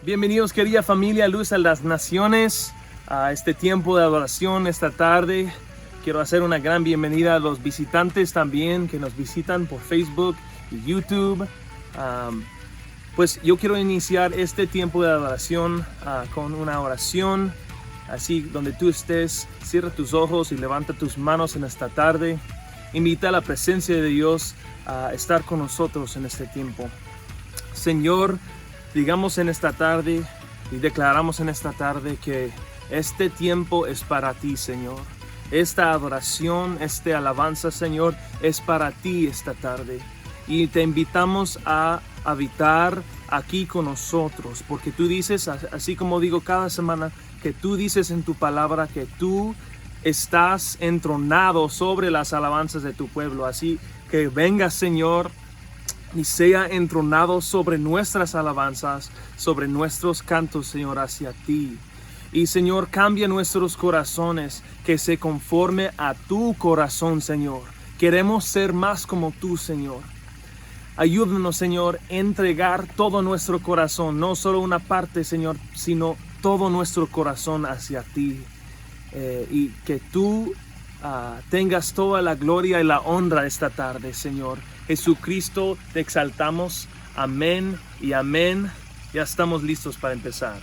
Bienvenidos, querida familia Luz a las Naciones, a este tiempo de adoración esta tarde. Quiero hacer una gran bienvenida a los visitantes también que nos visitan por Facebook y YouTube. Pues yo quiero iniciar este tiempo de adoración con una oración. Así, donde tú estés, cierra tus ojos y levanta tus manos en esta tarde. Invita a la presencia de Dios a estar con nosotros en este tiempo. Señor, digamos en esta tarde y declaramos en esta tarde que este tiempo es para ti, Señor. Esta adoración, esta alabanza, Señor, es para ti esta tarde. Y te invitamos a habitar aquí con nosotros, porque tú dices, así como digo cada semana, que tú dices en tu palabra que tú estás entronado sobre las alabanzas de tu pueblo. Así que venga, Señor, y sea entronado sobre nuestras alabanzas, sobre nuestros cantos, Señor, hacia ti. Y Señor, cambia nuestros corazones, que se conforme a tu corazón, Señor. Queremos ser más como tú, Señor. Ayúdanos, Señor, a entregar todo nuestro corazón, no solo una parte, Señor, sino todo nuestro corazón hacia ti. Y que tú tengas toda la gloria y la honra esta tarde, Señor. Jesucristo, te exaltamos. Amén y amén. Ya estamos listos para empezar.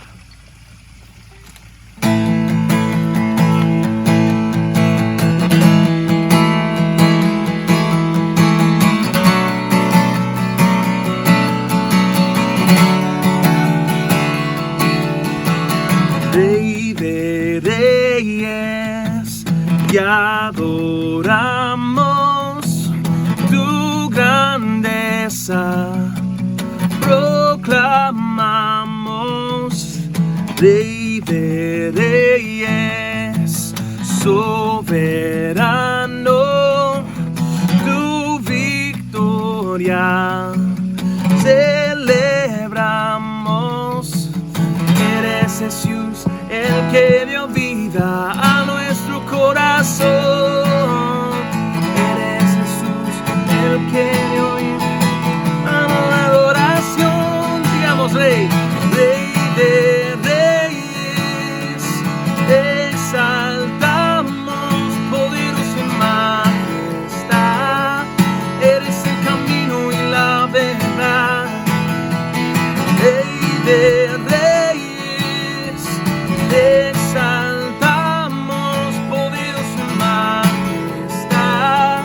Rey de reyes, y adoramos tu grandeza, proclamamos. Rey de reyes, soberano, tu victoria celebramos. Eres Jesús, el que dio vida a nuestro corazón. Eres Jesús, el que dio vida a la adoración. Digamos, Rey, Rey de reyes, exaltamos, poderoso en majestad. Eres el camino y la verdad. Rey de reyes, exaltamos, poderoso en majestad.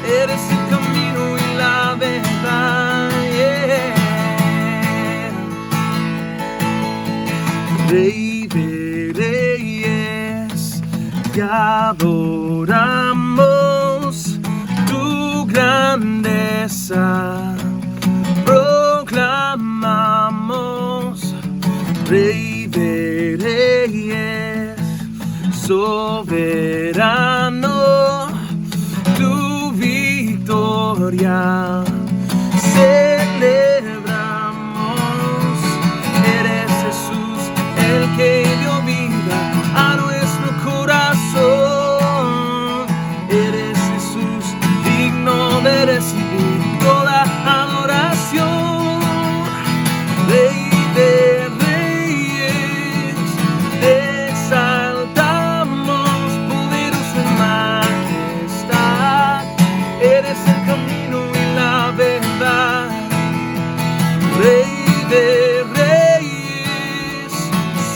Eres el camino y la verdad. Yeah. Rey de reyes, y adoramos tu grandeza, proclamamos. Rey de reyes, soberano, tu victoria celebramos. Eres Jesús, el que dio vida a nuestro corazón. Eres Jesús, digno de recibir toda adoración. Rey de reyes, exaltamos, poderoso en majestad. Eres el camino y la verdad. Rey de reyes,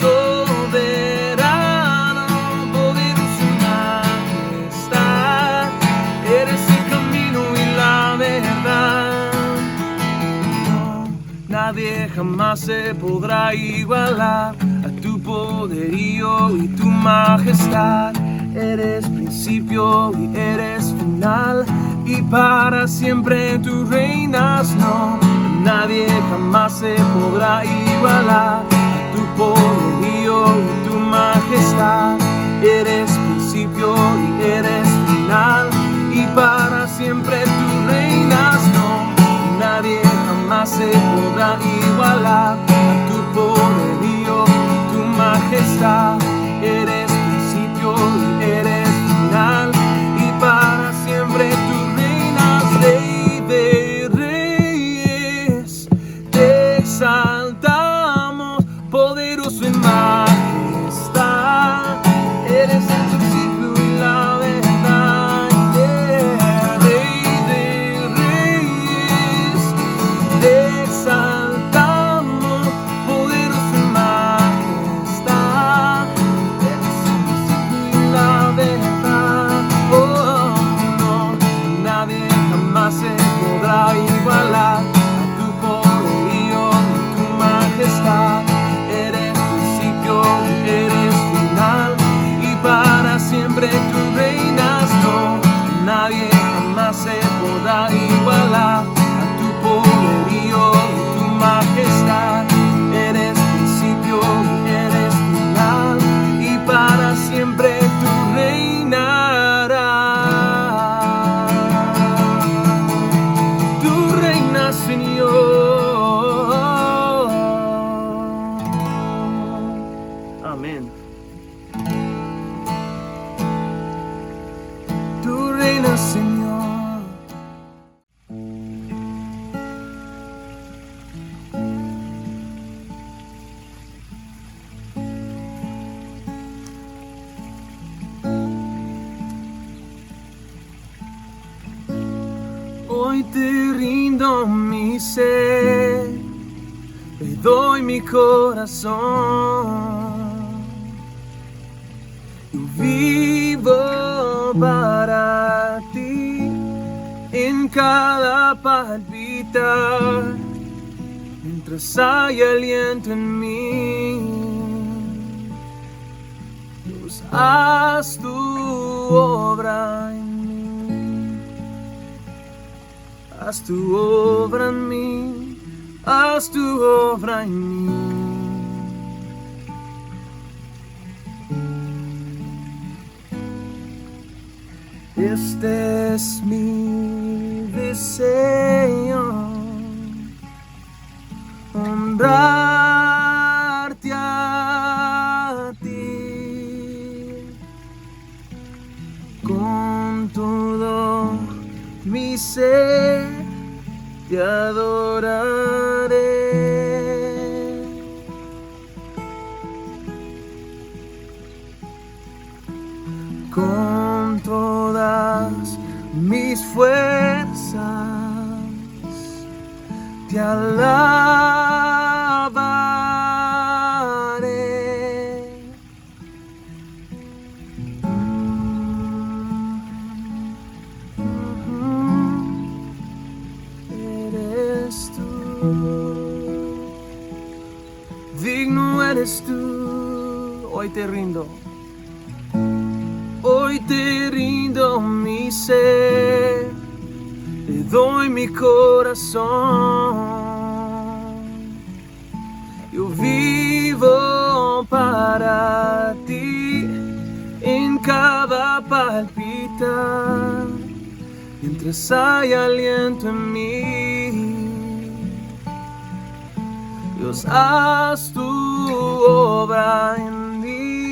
soberano, poderoso en majestad. Eres el camino y la verdad. No, nadie jamás se podrá igualar a tu poderío y tu majestad. Eres principio y eres final, y para siempre tú reinas. No, nadie jamás se podrá igualar a tu poderío y tu majestad. Eres principio y eres final, y para siempre tú reinas. No, nadie jamás se podrá igualar a tu poderío y tu majestad. Eres principio y eres final, y para siempre tú reinas. Rey de reyes, te exaltamos, llena, Señor. Hoy te rindo mi ser, te doy mi corazón. Yo vivo para ti en cada palpitar, mientras hay aliento en mí. Dios, haz tu obra en mí. Haz tu obra en mí, haz tu obra en mí. Este es mi deseo, honrarte a ti con todo mi ser. Te adoraré con todas mis fuerzas, te alabaré. Digno eres tú, hoy te rindo. Hoy te rindo mi ser, te doy mi corazón. Yo vivo para ti en cada palpitar, mientras hay aliento en mí. Dios, haz tu obra en mí.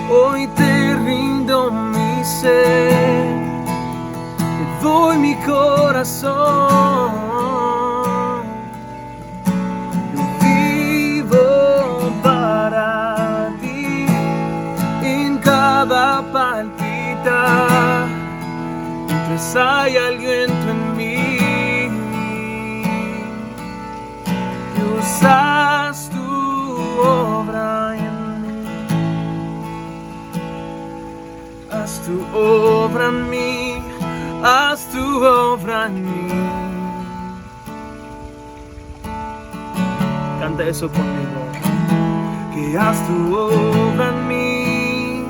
Hoy te rindo mi ser, te doy mi corazón. Yo vivo para ti en cada palpitar, mientras hay aliento en mí. Dios, haz tu obra en mí. Haz tu obra en mí, haz tu obra en mí. Canta eso conmigo. Que haz tu obra en mí,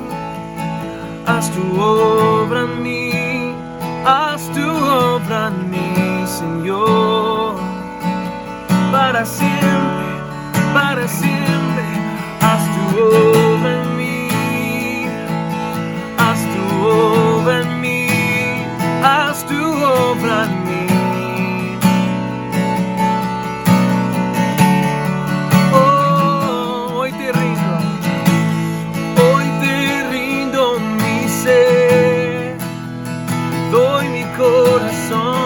haz tu obra en mí, haz tu obra en mí, Señor. Para siempre, haz tu obra en mí, haz tu obra en mí, haz tu obra en mí. Oh, hoy te rindo mi ser, doy mi corazón.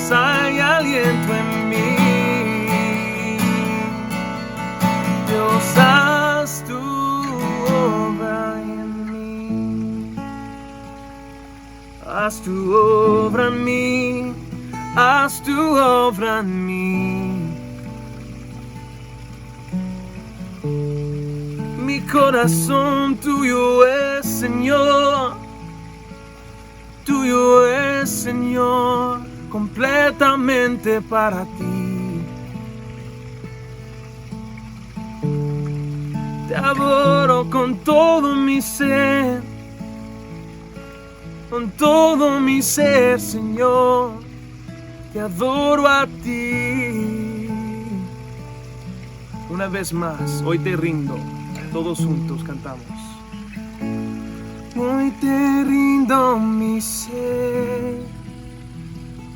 Hay aliento en mí. Dios, haz tu obra en mí. Haz tu obra en mí, haz tu obra en mí. Mi corazón tuyo es, Señor, tuyo es, Señor, completamente para ti. Te adoro con todo mi ser, con todo mi ser, Señor. Te adoro a ti. Una vez más, hoy te rindo. Todos juntos cantamos. Hoy te rindo mi ser,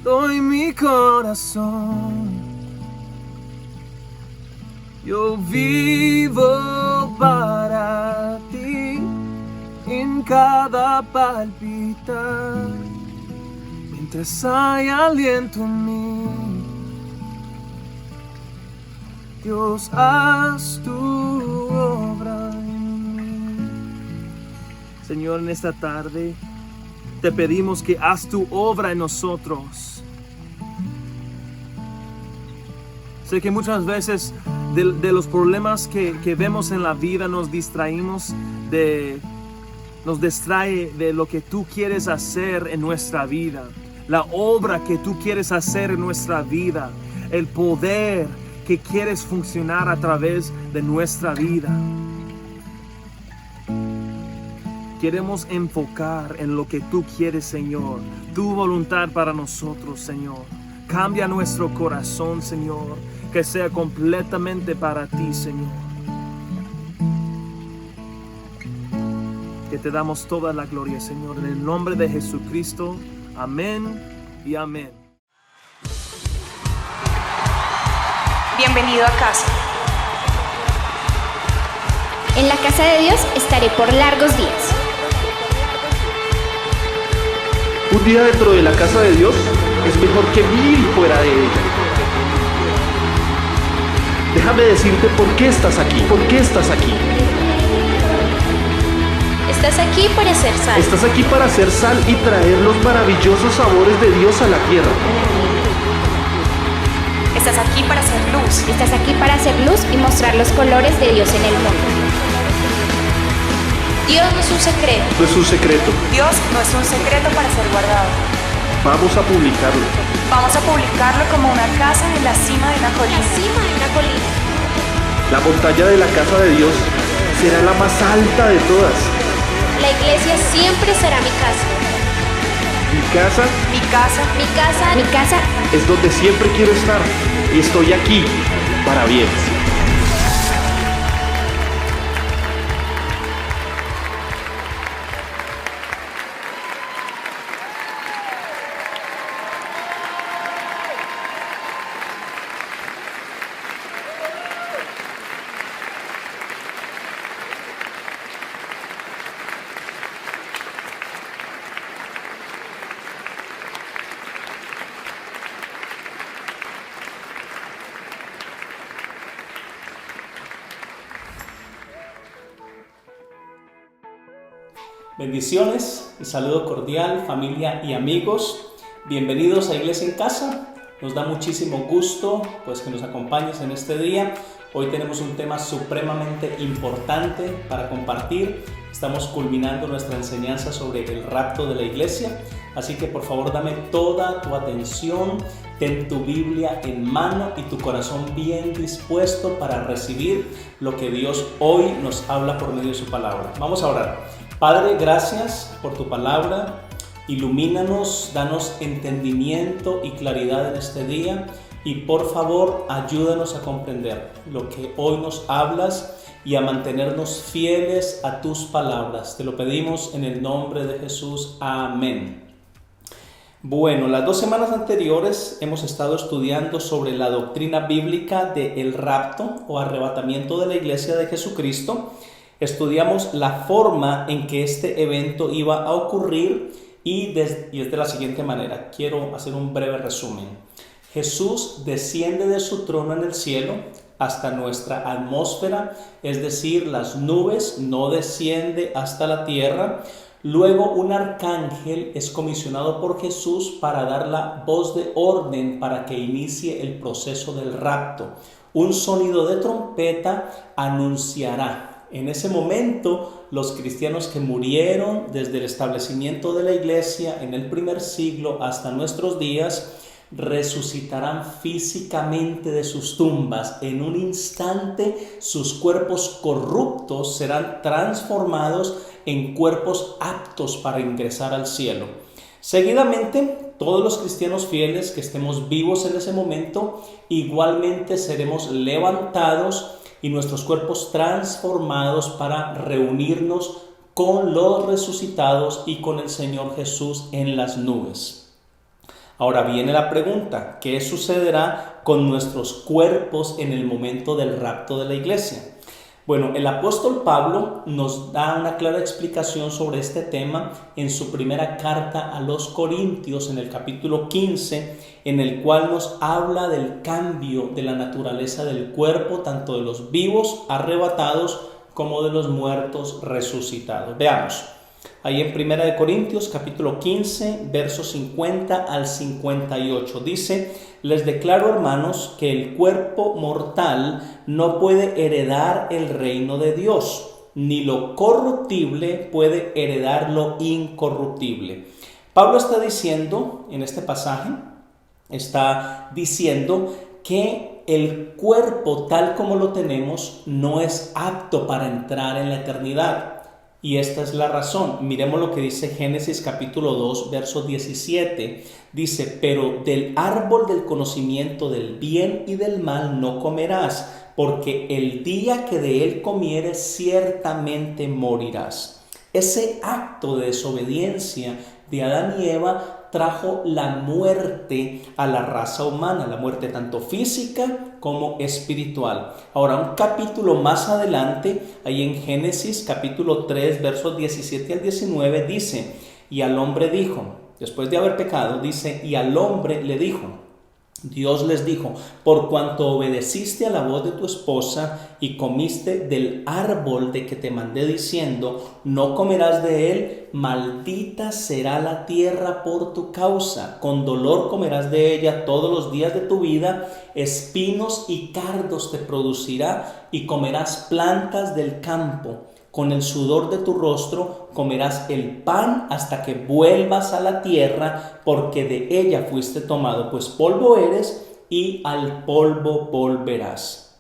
doy mi mi corazón. Yo vivo para ti en cada palpitar, mientras hay aliento en mí. Dios, haz tu obra en mí. Señor, en esta tarde te pedimos que haz tu obra en nosotros. Sé que muchas veces de los problemas que vemos en la vida nos distraímos nos distrae de lo que tú quieres hacer en nuestra vida, la obra que tú quieres hacer en nuestra vida, el poder que quieres funcionar a través de nuestra vida. Queremos enfocar en lo que tú quieres, Señor, tu voluntad para nosotros, Señor. Cambia nuestro corazón, Señor, que sea completamente para ti, Señor. Que te damos toda la gloria, Señor, en el nombre de Jesucristo. Amén y amén. Bienvenido a casa. En la casa de Dios estaré por largos días. Un día dentro de la casa de Dios es mejor que 1000 fuera de ella. Déjame decirte por qué estás aquí, por qué estás aquí. Estás aquí para hacer sal. Estás aquí para hacer sal y traer los maravillosos sabores de Dios a la tierra. Estás aquí para hacer luz. Estás aquí para hacer luz y mostrar los colores de Dios en el mundo. Dios no es un secreto. No es un secreto. Dios no es un secreto para ser guardado. Vamos a publicarlo. Vamos a publicarlo como una casa en la cima de una colina. La montaña de la casa de Dios será la más alta de todas. La iglesia siempre será mi casa. Mi casa Mi casa. Mi casa. Mi casa. es donde siempre quiero estar y estoy aquí para bien. Bendiciones y saludo cordial, familia y amigos. Bienvenidos a Iglesia en Casa. Nos da muchísimo gusto pues que nos acompañes en este día. Hoy tenemos un tema supremamente importante para compartir. Estamos culminando nuestra enseñanza sobre el rapto de la iglesia. Así que por favor dame toda tu atención, ten tu Biblia en mano y tu corazón bien dispuesto para recibir lo que Dios hoy nos habla por medio de su palabra. Vamos a orar. Padre, gracias por tu palabra. Ilumínanos, danos entendimiento y claridad en este día. Y por favor, ayúdanos a comprender lo que hoy nos hablas y a mantenernos fieles a tus palabras. Te lo pedimos en el nombre de Jesús. Amén. Bueno, las 2 semanas anteriores hemos estado estudiando sobre la doctrina bíblica del rapto o arrebatamiento de la iglesia de Jesucristo. Estudiamos la forma en que este evento iba a ocurrir y es de la siguiente manera. Quiero hacer un breve resumen. Jesús desciende de su trono en el cielo hasta nuestra atmósfera, es decir, las nubes, no desciende hasta la tierra. Luego un arcángel es comisionado por Jesús para dar la voz de orden para que inicie el proceso del rapto. Un sonido de trompeta anunciará. En ese momento, los cristianos que murieron desde el establecimiento de la iglesia en el primer siglo hasta nuestros días resucitarán físicamente de sus tumbas. En un instante, sus cuerpos corruptos serán transformados en cuerpos aptos para ingresar al cielo. Seguidamente, todos los cristianos fieles que estemos vivos en ese momento, igualmente seremos levantados y nuestros cuerpos transformados para reunirnos con los resucitados y con el Señor Jesús en las nubes. Ahora viene la pregunta, ¿qué sucederá con nuestros cuerpos en el momento del rapto de la iglesia? Bueno, el apóstol Pablo nos da una clara explicación sobre este tema en su primera carta a los Corintios, en el capítulo 15, en el cual nos habla del cambio de la naturaleza del cuerpo, tanto de los vivos arrebatados como de los muertos resucitados. Veamos, ahí en 1 Corintios capítulo 15, versos 50 al 58, dice: les declaro, hermanos, que el cuerpo mortal no puede heredar el reino de Dios, ni lo corruptible puede heredar lo incorruptible. Pablo está diciendo, en este pasaje, está diciendo que el cuerpo tal como lo tenemos no es apto para entrar en la eternidad. Y esta es la razón. Miremos lo que dice Génesis capítulo 2, verso 17. Dice: pero del árbol del conocimiento del bien y del mal no comerás, porque el día que de él comieres ciertamente morirás. Ese acto de desobediencia de Adán y Eva trajo la muerte a la raza humana, la muerte tanto física como espiritual. Ahora, un capítulo más adelante, ahí en Génesis capítulo 3, versos 17 al 19, dice: y al hombre dijo, después de haber pecado, dice: y al hombre le dijo, Dios les dijo: por cuanto obedeciste a la voz de tu esposa y comiste del árbol de que te mandé diciendo, no comerás de él, maldita será la tierra por tu causa, con dolor comerás de ella todos los días de tu vida, espinos y cardos te producirá, y comerás plantas del campo. Con el sudor de tu rostro comerás el pan hasta que vuelvas a la tierra, porque de ella fuiste tomado, pues polvo eres y al polvo volverás.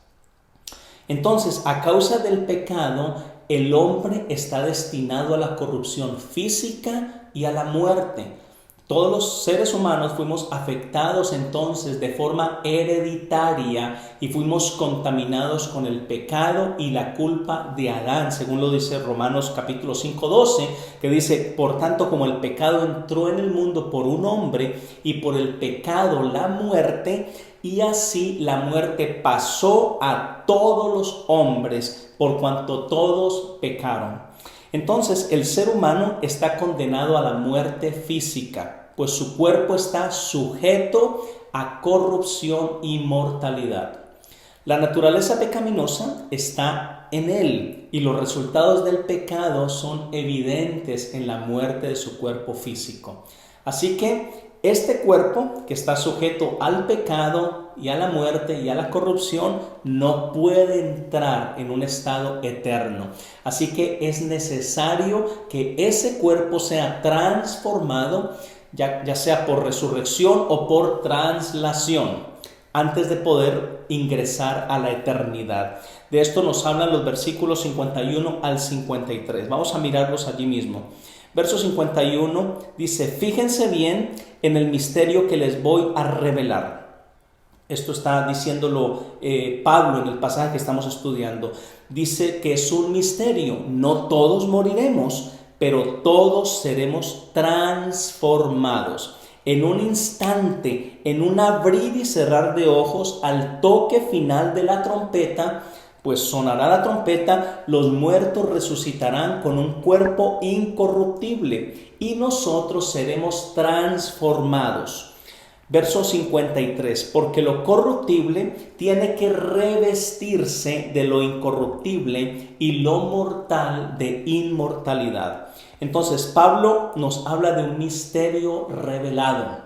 Entonces, a causa del pecado, el hombre está destinado a la corrupción física y a la muerte. Todos los seres humanos fuimos afectados entonces de forma hereditaria y fuimos contaminados con el pecado y la culpa de Adán, según lo dice Romanos capítulo 5:12, que dice: por tanto, como el pecado entró en el mundo por un hombre y por el pecado la muerte, y así la muerte pasó a todos los hombres por cuanto todos pecaron. Entonces el ser humano está condenado a la muerte física, pues su cuerpo está sujeto a corrupción y mortalidad. La naturaleza pecaminosa está en él y los resultados del pecado son evidentes en la muerte de su cuerpo físico. Así que este cuerpo que está sujeto al pecado y a la muerte y a la corrupción no puede entrar en un estado eterno. Así que es necesario que ese cuerpo sea transformado, ya sea por resurrección o por traslación, antes de poder ingresar a la eternidad. De esto nos hablan los versículos 51 al 53. Vamos a mirarlos allí mismo. Verso 51 dice: fíjense bien en el misterio que les voy a revelar. Esto está diciéndolo Pablo en el pasaje que estamos estudiando. Dice que es un misterio. No todos moriremos, pero todos seremos transformados. En un instante, en un abrir y cerrar de ojos, al toque final de la trompeta, pues sonará la trompeta, los muertos resucitarán con un cuerpo incorruptible y nosotros seremos transformados. Verso 53, porque lo corruptible tiene que revestirse de lo incorruptible y lo mortal de inmortalidad. Entonces Pablo nos habla de un misterio revelado,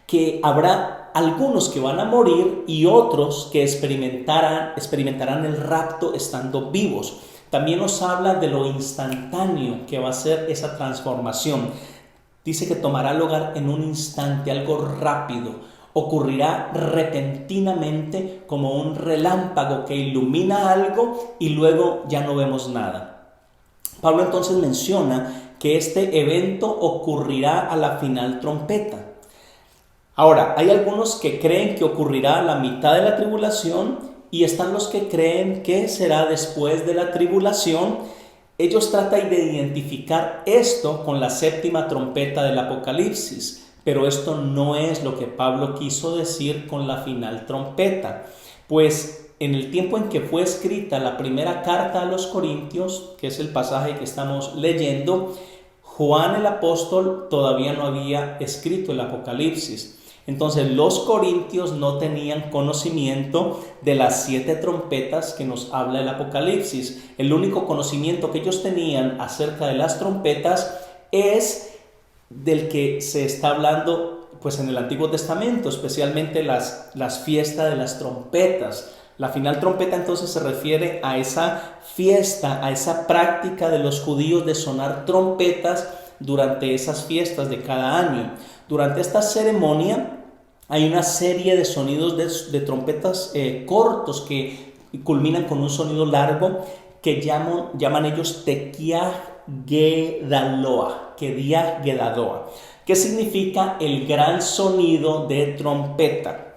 que habrá algunos que van a morir y otros que experimentarán el rapto estando vivos. También nos habla de lo instantáneo que va a ser esa transformación. Dice que tomará lugar en un instante, algo rápido. Ocurrirá repentinamente como un relámpago que ilumina algo y luego ya no vemos nada. Pablo entonces menciona que este evento ocurrirá a la final trompeta. Ahora, hay algunos que creen que ocurrirá a la mitad de la tribulación y están los que creen que será después de la tribulación. Ellos tratan de identificar esto con la séptima trompeta del Apocalipsis, Pero esto no es lo que Pablo quiso decir con la final trompeta, pues en el tiempo en que fue escrita la primera carta a los Corintios, que es el pasaje que estamos leyendo, Juan el apóstol todavía no había escrito el Apocalipsis. Entonces los corintios no tenían conocimiento de las 7 trompetas que nos habla el Apocalipsis. El único conocimiento que ellos tenían acerca de las trompetas es del que se está hablando pues en el Antiguo Testamento, especialmente las fiestas de las trompetas. La final trompeta entonces se refiere a esa fiesta, a esa práctica de los judíos de sonar trompetas durante esas fiestas de cada año. Durante esta ceremonia hay una serie de sonidos de trompetas cortos que culminan con un sonido largo que llaman ellos Tekiah Gedaloa, que significa el gran sonido de trompeta.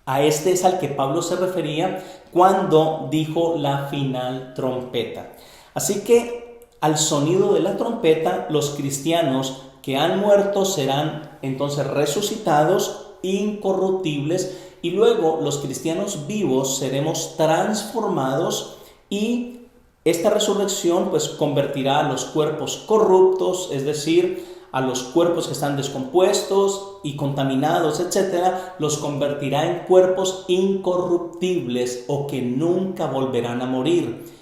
A este es al que Pablo se refería cuando dijo la final trompeta. Así que al sonido de la trompeta, los cristianos que han muerto serán entonces resucitados, incorruptibles, y luego los cristianos vivos seremos transformados, y esta resurrección pues convertirá a los cuerpos corruptos, es decir, a los cuerpos que están descompuestos y contaminados, etcétera, los convertirá en cuerpos incorruptibles o que nunca volverán a morir,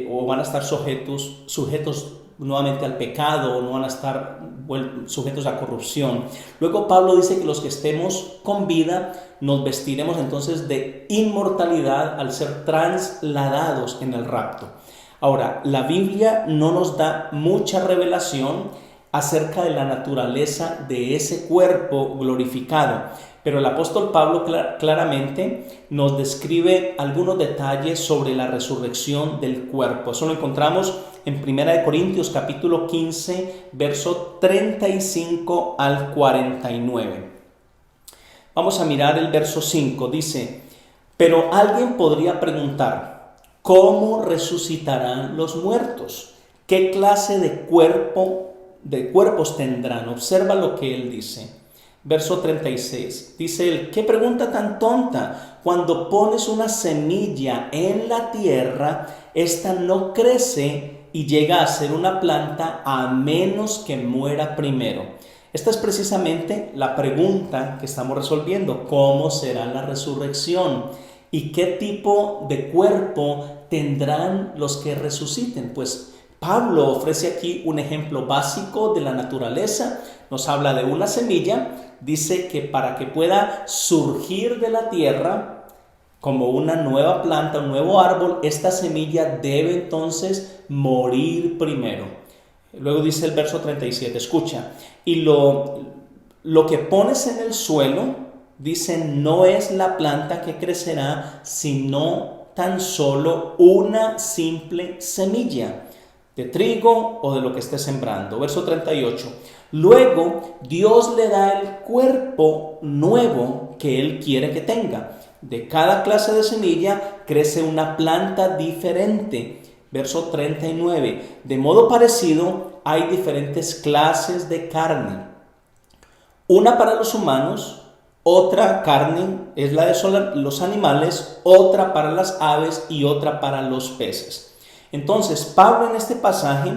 o van a estar sujetos nuevamente al pecado, o no van a estar sujetos a corrupción. Luego Pablo dice que los que estemos con vida nos vestiremos entonces de inmortalidad al ser trasladados en el rapto. Ahora, la Biblia no nos da mucha revelación acerca de la naturaleza de ese cuerpo glorificado, pero el apóstol Pablo claramente nos describe algunos detalles sobre la resurrección del cuerpo. Eso lo encontramos en 1 Corintios capítulo 15, verso 35 al 49. Vamos a mirar el verso 5, dice: pero alguien podría preguntar, ¿cómo resucitarán los muertos? ¿Qué clase de cuerpos tendrán? Observa lo que él dice. Verso 36, dice él: ¿qué pregunta tan tonta? Cuando pones una semilla en la tierra, esta no crece y llega a ser una planta a menos que muera primero. Esta es precisamente la pregunta que estamos resolviendo. ¿Cómo será la resurrección? ¿Y qué tipo de cuerpo tendrán los que resuciten? Pues Pablo ofrece aquí un ejemplo básico de la naturaleza. Nos habla de una semilla. Dice que para que pueda surgir de la tierra como una nueva planta, un nuevo árbol, esta semilla debe entonces morir primero. Luego dice el verso 37, escucha: y lo que pones en el suelo, dice, no es la planta que crecerá, sino tan solo una simple semilla de trigo o de lo que esté sembrando. Verso 38. Luego Dios le da el cuerpo nuevo que Él quiere que tenga. De cada clase de semilla crece una planta diferente. Verso 39. De modo parecido hay diferentes clases de carne. Una para los humanos, otra carne es la de los animales, otra para las aves y otra para los peces. Entonces, Pablo en este pasaje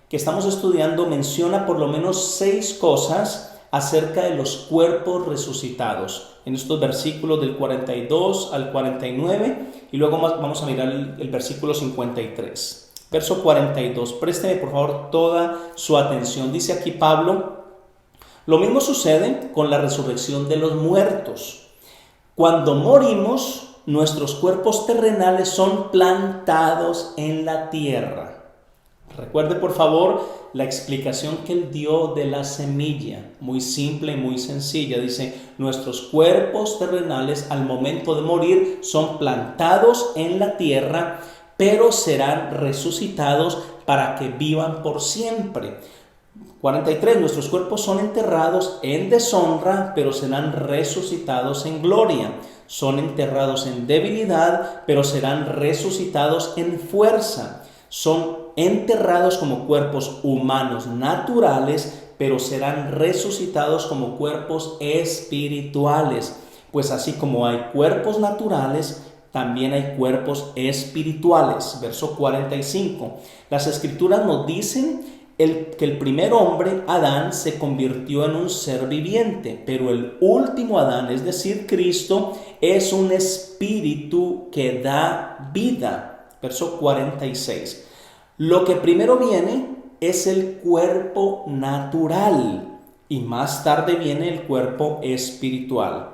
que estamos estudiando menciona por lo menos 6 cosas acerca de los cuerpos resucitados en estos versículos del 42 al 49, y luego vamos a mirar el versículo 53. Verso 42, présteme por favor toda su atención. Dice aquí Pablo: lo mismo sucede con la resurrección de los muertos. Cuando morimos, nuestros cuerpos terrenales son plantados en la tierra. Recuerde por favor la explicación que él dio de la semilla, muy simple y muy sencilla. Dice: nuestros cuerpos terrenales al momento de morir son plantados en la tierra, pero serán resucitados para que vivan por siempre. 43, nuestros cuerpos son enterrados en deshonra, pero serán resucitados en gloria. Son enterrados en debilidad, pero serán resucitados en fuerza. Son enterrados como cuerpos humanos naturales, pero serán resucitados como cuerpos espirituales. Pues así como hay cuerpos naturales, también hay cuerpos espirituales. Verso 45. Las Escrituras nos dicen que el primer hombre, Adán, se convirtió en un ser viviente, pero el último Adán, es decir, Cristo, es un espíritu que da vida. Verso 46. Lo que primero viene es el cuerpo natural y más tarde viene el cuerpo espiritual.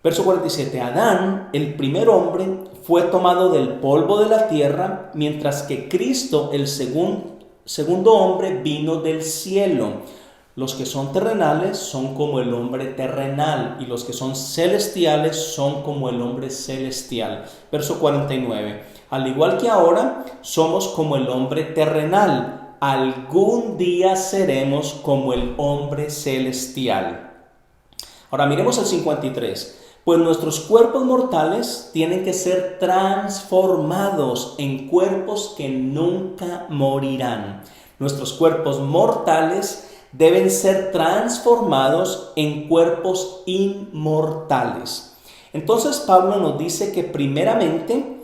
Verso 47. Adán, el primer hombre, fue tomado del polvo de la tierra, mientras que Cristo, el segundo hombre, vino del cielo. Los que son terrenales son como el hombre terrenal y los que son celestiales son como el hombre celestial. Verso 49. Al igual que ahora somos como el hombre terrenal, algún día seremos como el hombre celestial. Ahora miremos el 53. Pues nuestros cuerpos mortales tienen que ser transformados en cuerpos que nunca morirán. Nuestros cuerpos mortales deben ser transformados en cuerpos inmortales. Entonces Pablo nos dice que primeramente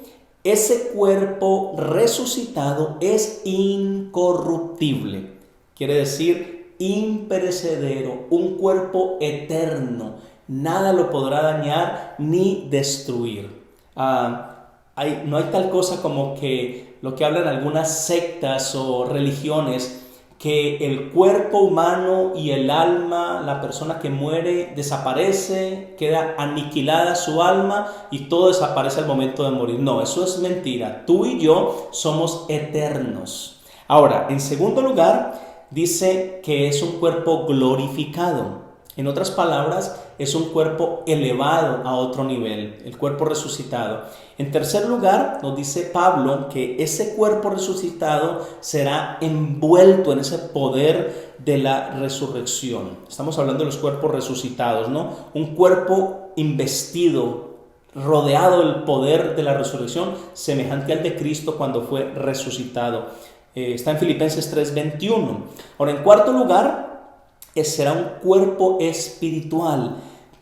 ese cuerpo resucitado es incorruptible. Quiere decir imperecedero, un cuerpo eterno. Nada lo podrá dañar ni destruir. No hay tal cosa como que lo que hablan algunas sectas o religiones, que el cuerpo humano y el alma, la persona que muere, desaparece, queda aniquilada su alma y todo desaparece al momento de morir. No, eso es mentira. Tú y yo somos eternos. Ahora, en segundo lugar, dice que es un cuerpo glorificado. En otras palabras, es un cuerpo elevado a otro nivel, el cuerpo resucitado. En tercer lugar, nos dice Pablo que ese cuerpo resucitado será envuelto en ese poder de la resurrección. Estamos hablando de los cuerpos resucitados, ¿no? Un cuerpo investido, rodeado del poder de la resurrección, semejante al de Cristo cuando fue resucitado. Está en Filipenses 3:21. Ahora, en cuarto lugar, será un cuerpo espiritual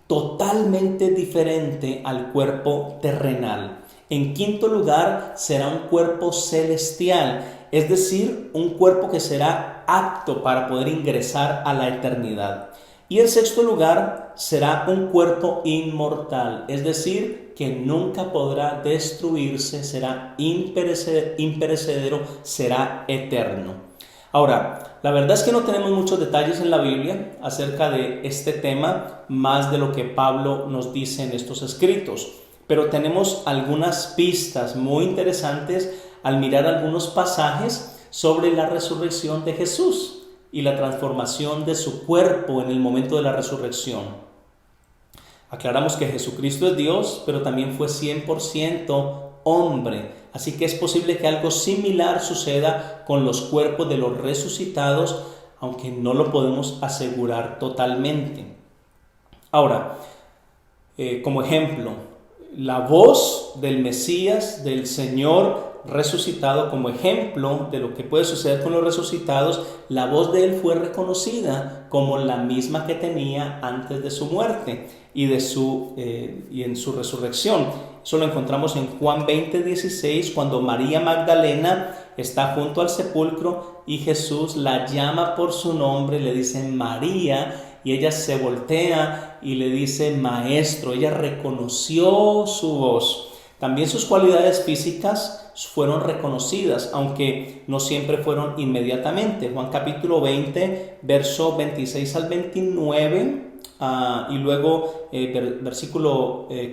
totalmente diferente al cuerpo terrenal. En quinto lugar, será un cuerpo celestial, es decir, un cuerpo que será apto para poder ingresar a la eternidad. Y en sexto lugar, será un cuerpo inmortal, es decir, que nunca podrá destruirse, será imperecedero, será eterno. Ahora, la verdad es que no tenemos muchos detalles en la Biblia acerca de este tema, más de lo que Pablo nos dice en estos escritos, pero tenemos algunas pistas muy interesantes al mirar algunos pasajes sobre la resurrección de Jesús y la transformación de su cuerpo en el momento de la resurrección. Aclaramos que Jesucristo es Dios, pero también fue 100% hombre. Así que es posible que algo similar suceda con los cuerpos de los resucitados, aunque no lo podemos asegurar totalmente. Ahora, como ejemplo, la voz del Mesías, del Señor resucitado, como ejemplo de lo que puede suceder con los resucitados, la voz de él fue reconocida como la misma que tenía antes de su muerte y en su resurrección. Eso lo encontramos en Juan 20:16, cuando María Magdalena está junto al sepulcro y Jesús la llama por su nombre, le dice María, y ella se voltea y le dice Maestro. Ella reconoció su voz. También sus cualidades físicas fueron reconocidas, aunque no siempre fueron inmediatamente. Juan capítulo 20, verso 26 al 29, y luego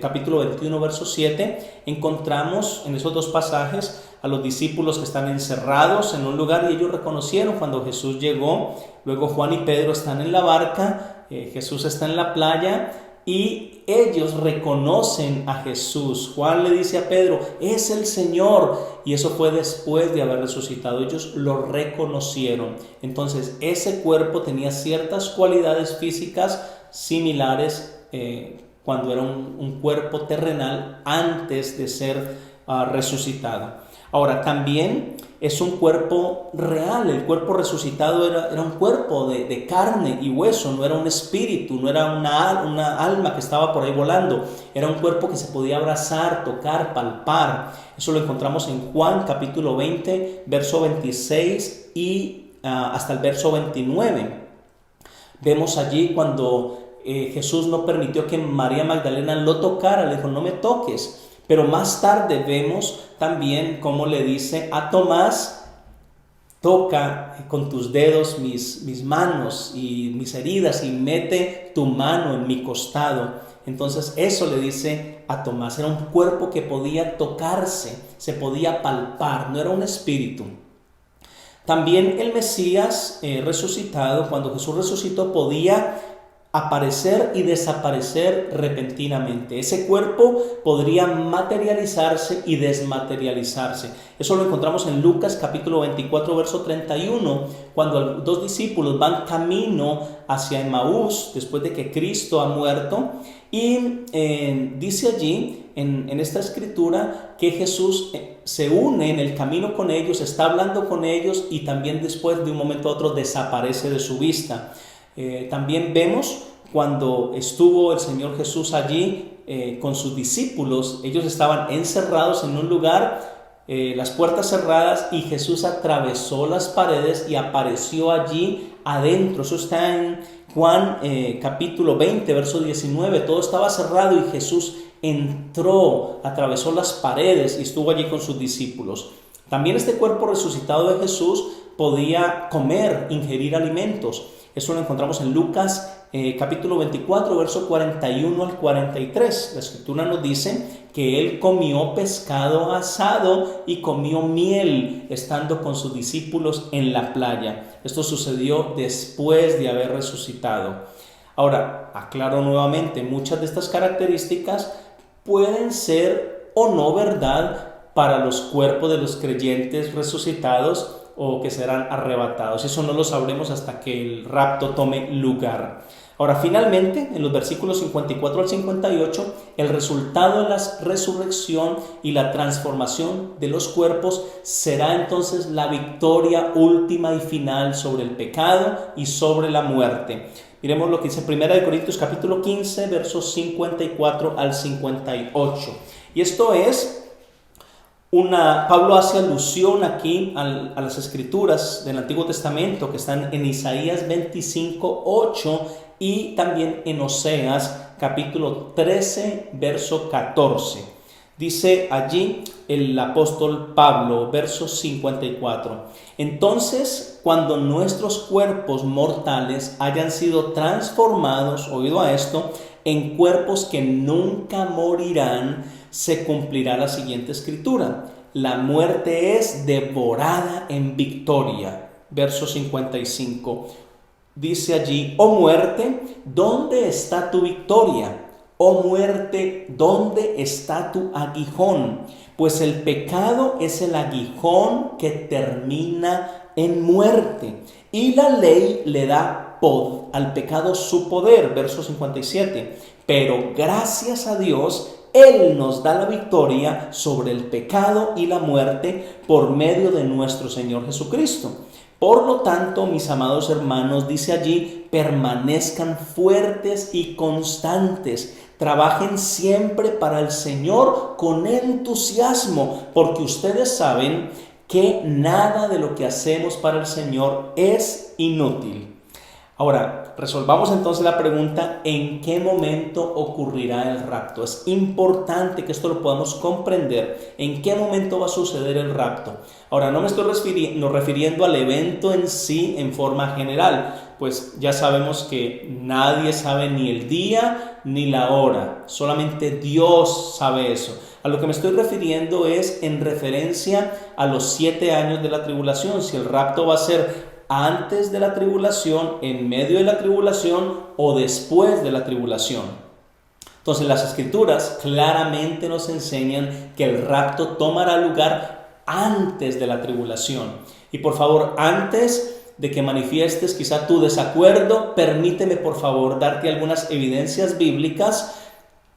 capítulo 21, verso 7, encontramos en esos dos pasajes a los discípulos que están encerrados en un lugar y ellos reconocieron cuando Jesús llegó. Luego Juan y Pedro están en la barca, Jesús está en la playa y ellos reconocen a Jesús. Juan le dice a Pedro, es el Señor, y eso fue después de haber resucitado. Ellos lo reconocieron. Entonces ese cuerpo tenía ciertas cualidades físicas similares cuando era un cuerpo terrenal antes de ser resucitado. Ahora, también es un cuerpo real. El cuerpo resucitado era un cuerpo de carne y hueso, no era un espíritu, no era una alma que estaba por ahí volando. Era un cuerpo que se podía abrazar, tocar, palpar. Eso lo encontramos en Juan capítulo 20, verso 26 y hasta el verso 29. Vemos allí cuando Jesús no permitió que María Magdalena lo tocara, le dijo, no me toques. Pero más tarde vemos también cómo le dice a Tomás, toca con tus dedos mis manos y mis heridas y mete tu mano en mi costado. Entonces eso le dice a Tomás, era un cuerpo que podía tocarse, se podía palpar, no era un espíritu. También el Mesías resucitado, cuando Jesús resucitó, podía aparecer y desaparecer repentinamente. Ese cuerpo podría materializarse y desmaterializarse. Eso lo encontramos en Lucas capítulo 24, verso 31, cuando los 2 discípulos van camino hacia Emaús después de que Cristo ha muerto. Y dice allí en esta escritura que Jesús se une en el camino con ellos, está hablando con ellos y también después de un momento a otro desaparece de su vista. También vemos cuando estuvo el Señor Jesús allí con sus discípulos, ellos estaban encerrados en un lugar, las puertas cerradas, y Jesús atravesó las paredes y apareció allí adentro. Eso está en Juan capítulo 20, verso 19. Todo estaba cerrado y Jesús entró, atravesó las paredes y estuvo allí con sus discípulos. También este cuerpo resucitado de Jesús podía comer, ingerir alimentos. Eso lo encontramos en Lucas capítulo 24, verso 41 al 43. La escritura nos dice que él comió pescado asado y comió miel estando con sus discípulos en la playa. Esto sucedió después de haber resucitado. Ahora, aclaro nuevamente, muchas de estas características pueden ser o no verdad para los cuerpos de los creyentes resucitados o que serán arrebatados. Eso no lo sabremos hasta que el rapto tome lugar. Ahora, finalmente, en los versículos 54 al 58, el resultado de la resurrección y la transformación de los cuerpos será entonces la victoria última y final sobre el pecado y sobre la muerte. Miremos lo que dice 1 Corintios capítulo 15, versos 54 al 58. Y esto es Pablo hace alusión aquí a las escrituras del Antiguo Testamento que están en Isaías 25, 8 y también en Oseas capítulo 13, verso 14. Dice allí el apóstol Pablo, verso 54. Entonces, cuando nuestros cuerpos mortales hayan sido transformados, oído a esto, en cuerpos que nunca morirán, se cumplirá la siguiente escritura: la muerte es devorada en victoria. Verso 55. Dice allí: oh muerte, ¿dónde está tu victoria? Oh muerte, ¿dónde está tu aguijón? Pues el pecado es el aguijón que termina en muerte, y la ley le da al pecado su poder. Verso 57. Pero gracias a Dios, Él nos da la victoria sobre el pecado y la muerte por medio de nuestro Señor Jesucristo. Por lo tanto, mis amados hermanos, dice allí, permanezcan fuertes y constantes. Trabajen siempre para el Señor con entusiasmo, porque ustedes saben que nada de lo que hacemos para el Señor es inútil. Ahora, resolvamos entonces la pregunta: ¿en qué momento ocurrirá el rapto? Es importante que esto lo podamos comprender. ¿En qué momento va a suceder el rapto? Ahora, no me estoy refiriendo al evento en sí en forma general, pues ya sabemos que nadie sabe ni el día ni la hora, solamente Dios sabe eso. A lo que me estoy refiriendo es en referencia a los 7 años de la tribulación, si el rapto va a ser antes de la tribulación, en medio de la tribulación o después de la tribulación. Entonces las escrituras claramente nos enseñan que el rapto tomará lugar antes de la tribulación. Y por favor, antes de que manifiestes quizá tu desacuerdo, permíteme por favor darte algunas evidencias bíblicas.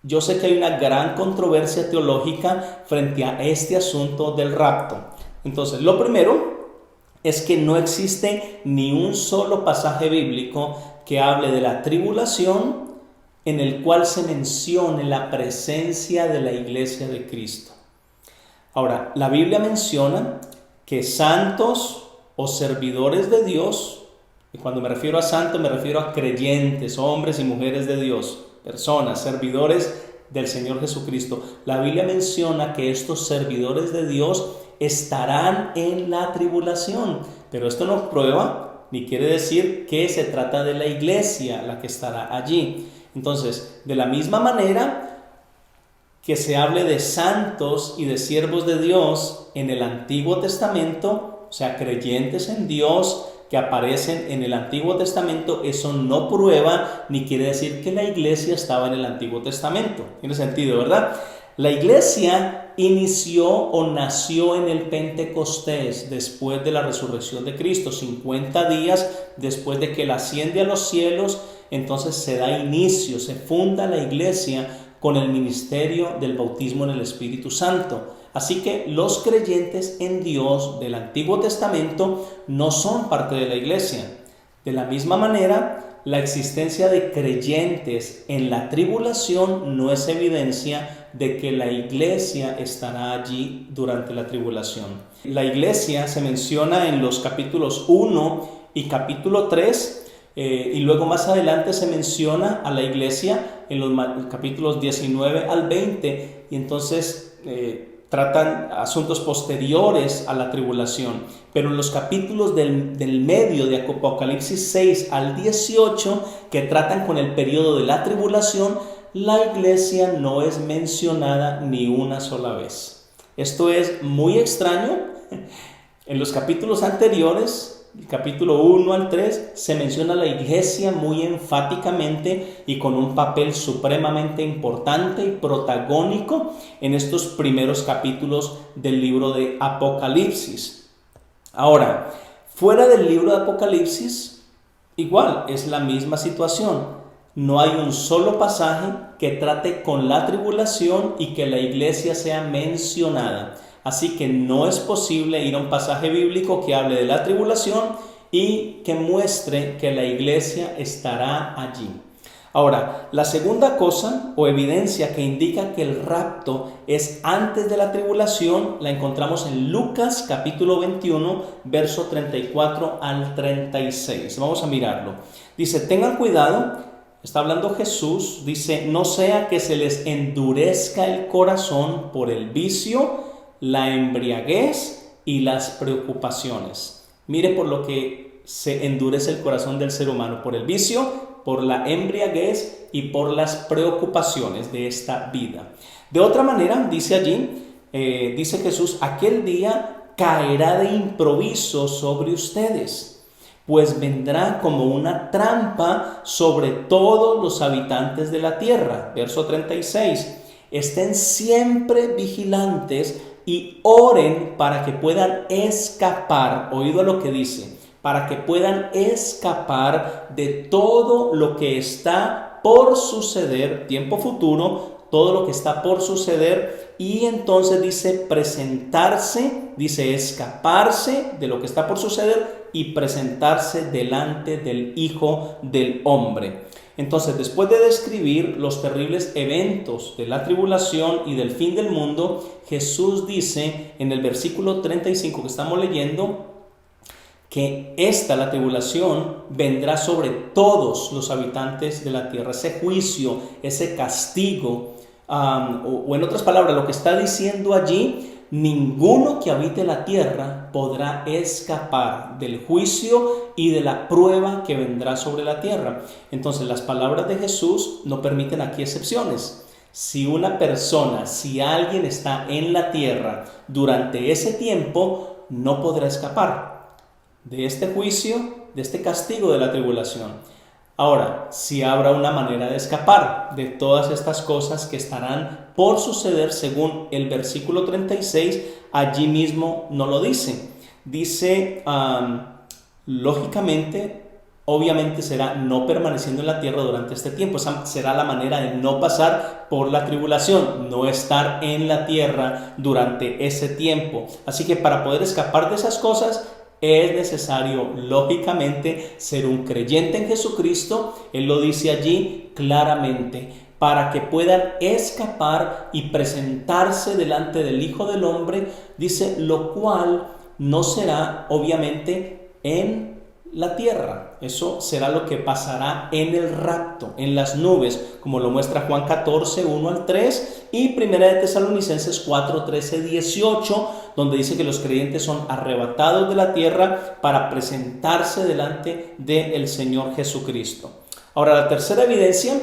Yo sé que hay una gran controversia teológica frente a este asunto del rapto. Entonces, lo primero es que no existe ni un solo pasaje bíblico que hable de la tribulación en el cual se mencione la presencia de la iglesia de Cristo. Ahora, la Biblia menciona que santos o servidores de Dios, y cuando me refiero a santos me refiero a creyentes, hombres y mujeres de Dios, personas, servidores del Señor Jesucristo. La Biblia menciona que estos servidores de Dios estarán en la tribulación, pero esto no prueba ni quiere decir que se trata de la iglesia la que estará allí. Entonces, de la misma manera que se hable de santos y de siervos de Dios en el Antiguo Testamento, o sea, creyentes en Dios que aparecen en el Antiguo Testamento, eso no prueba ni quiere decir que la iglesia estaba en el Antiguo Testamento. Tiene sentido, ¿verdad? La iglesia inició o nació en el Pentecostés, después de la resurrección de Cristo, 50 días después de que Él asciende a los cielos. Entonces se da inicio, se funda la iglesia con el ministerio del bautismo en el Espíritu Santo. Así que los creyentes en Dios del Antiguo Testamento no son parte de la iglesia. De la misma manera, la existencia de creyentes en la tribulación no es evidencia de que la iglesia estará allí durante la tribulación. La iglesia se menciona en los capítulos 1 y capítulo 3, y luego más adelante se menciona a la iglesia en los capítulos 19 al 20, y entonces tratan asuntos posteriores a la tribulación. Pero en los capítulos del medio de Apocalipsis 6 al 18, que tratan con el periodo de la tribulación, la iglesia no es mencionada ni una sola vez. Esto es muy extraño. En los capítulos anteriores, el capítulo 1 al 3, se menciona a la iglesia muy enfáticamente y con un papel supremamente importante y protagónico en estos primeros capítulos del libro de Apocalipsis. Ahora, fuera del libro de Apocalipsis, igual es la misma situación. No hay un solo pasaje que trate con la tribulación y que la iglesia sea mencionada. Así que no es posible ir a un pasaje bíblico que hable de la tribulación y que muestre que la iglesia estará allí. Ahora, la segunda cosa o evidencia que indica que el rapto es antes de la tribulación la encontramos en Lucas capítulo 21, verso 34 al 36. Vamos a mirarlo. Dice, tengan cuidado, está hablando Jesús, dice, no sea que se les endurezca el corazón por el vicio, la embriaguez y las preocupaciones. Mire por lo que se endurece el corazón del ser humano, por el vicio, por la embriaguez y por las preocupaciones de esta vida. De otra manera, dice allí, dice Jesús, aquel día caerá de improviso sobre ustedes, pues vendrá como una trampa sobre todos los habitantes de la tierra. Verso 36, estén siempre vigilantes y oren para que puedan escapar, oído lo que dice, para que puedan escapar de todo lo que está por suceder, tiempo futuro, todo lo que está por suceder, y entonces dice presentarse, dice escaparse de lo que está por suceder y presentarse delante del Hijo del Hombre. Entonces, después de describir los terribles eventos de la tribulación y del fin del mundo, Jesús dice en el versículo 35 que estamos leyendo, que la tribulación, vendrá sobre todos los habitantes de la tierra. Ese juicio, ese castigo, o en otras palabras, lo que está diciendo allí, ninguno que habite la tierra podrá escapar del juicio y de la prueba que vendrá sobre la tierra. Entonces, las palabras de Jesús no permiten aquí excepciones. Si una persona, si alguien está en la tierra durante ese tiempo, no podrá escapar de este juicio, de este castigo de la tribulación. Ahora, si habrá una manera de escapar de todas estas cosas que estarán por suceder según el versículo 36, allí mismo no lo dice. Dice, lógicamente, obviamente será no permaneciendo en la tierra durante este tiempo. Esa será la manera de no pasar por la tribulación, no estar en la tierra durante ese tiempo. Así que para poder escapar de esas cosas es necesario, lógicamente, ser un creyente en Jesucristo. Él lo dice allí claramente, para que puedan escapar y presentarse delante del Hijo del Hombre, dice, lo cual no será obviamente en la tierra. Eso será lo que pasará en el rapto, en las nubes, como lo muestra Juan 14, 1 al 3 y 1 de Tesalonicenses 4, 13, 18, donde dice que los creyentes son arrebatados de la tierra para presentarse delante del Señor Jesucristo. Ahora, la tercera evidencia